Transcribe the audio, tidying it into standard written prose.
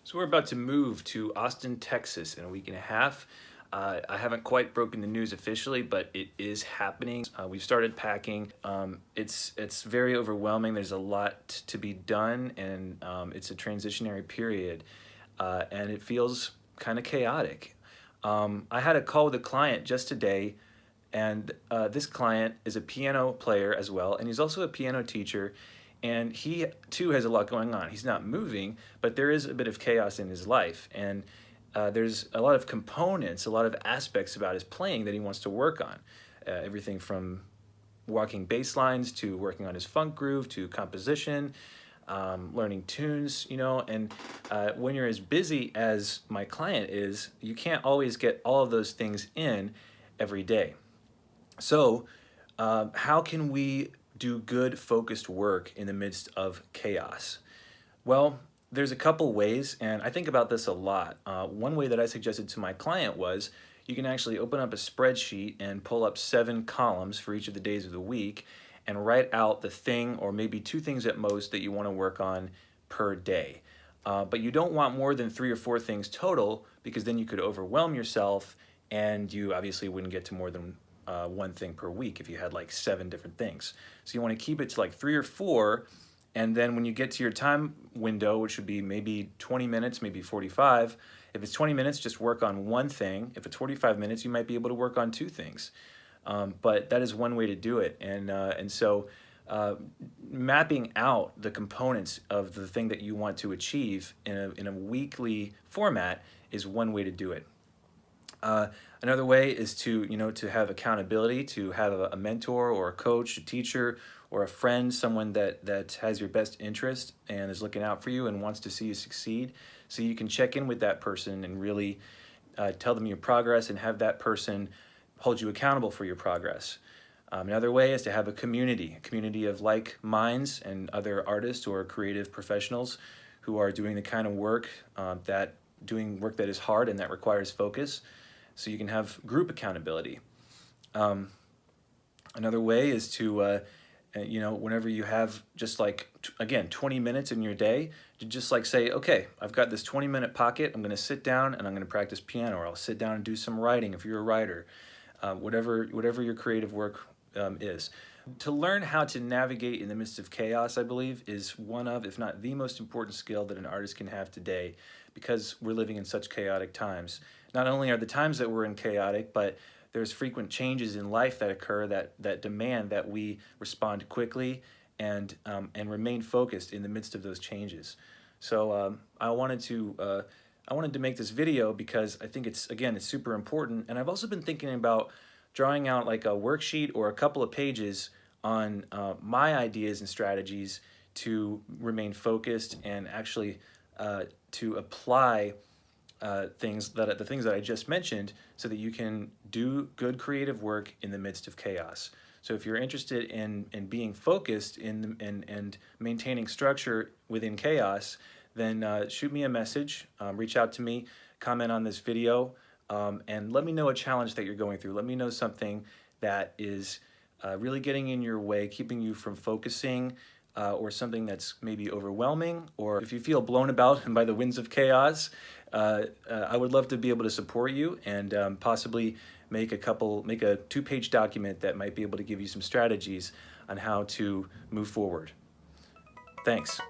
So we're about to move to Austin, Texas in a week and a half. I haven't quite broken the news officially, but it is happening. We've started packing. It's very overwhelming. There's a lot to be done, and it's a transitionary period, and it feels kind of chaotic. I had a call with a client just today, and this client is a piano player as well, and he's also a piano teacher. And he too has a lot going on. He's not moving, but there is a bit of chaos in his life. And there's a lot of components, a lot of aspects about his playing that he wants to work on. Everything from walking bass lines to working on his funk groove to composition, learning tunes, and when you're as busy as my client is, you can't always get all of those things in every day. So how can we do good focused work in the midst of chaos? Well, there's a couple ways, and I think about this a lot. One way that I suggested to my client was you can actually open up a spreadsheet and pull up 7 columns for each of the days of the week and write out the thing or maybe 2 things at most that you want to work on per day. But you don't want more than 3 or 4 things total, because then you could overwhelm yourself and you obviously wouldn't get to more than one thing per week if you had like 7 different things. So you want to keep it to like 3 or 4, and then when you get to your time window, which would be maybe 20 minutes, maybe 45, if it's 20 minutes, just work on one thing. If it's 45 minutes, you might be able to work on 2 things. But that is one way to do it. And so mapping out the components of the thing that you want to achieve in a weekly format is one way to do it. Another way is to have accountability, to have a mentor or a coach, a teacher, or a friend, someone that has your best interest and is looking out for you and wants to see you succeed. So you can check in with that person and really tell them your progress and have that person hold you accountable for your progress. Another way is to have a community of like minds and other artists or creative professionals who are doing the kind of work that is hard and that requires focus. So you can have group accountability. Another way is to, whenever you have just like, again, 20 minutes in your day, to just like say, okay, I've got this 20-minute pocket, I'm gonna sit down and I'm gonna practice piano, or I'll sit down and do some writing if you're a writer, whatever your creative work is. To learn how to navigate in the midst of chaos, I believe, is one of, if not the most important skill that an artist can have today, because we're living in such chaotic times. Not only are the times that we're in chaotic, but there's frequent changes in life that occur that demand that we respond quickly and remain focused in the midst of those changes. So I wanted to make this video because I think it's super important. And I've also been thinking about drawing out like a worksheet or a couple of pages on my ideas and strategies to remain focused and actually to apply the things that I just mentioned, so that you can do good creative work in the midst of chaos. So if you're interested in being focused and maintaining structure within chaos, then shoot me a message, reach out to me, comment on this video, and let me know a challenge that you're going through. Let me know something that is really getting in your way, keeping you from focusing, or something that's maybe overwhelming, or if you feel blown about by the winds of chaos. I would love to be able to support you and possibly make a 2-page document that might be able to give you some strategies on how to move forward. Thanks.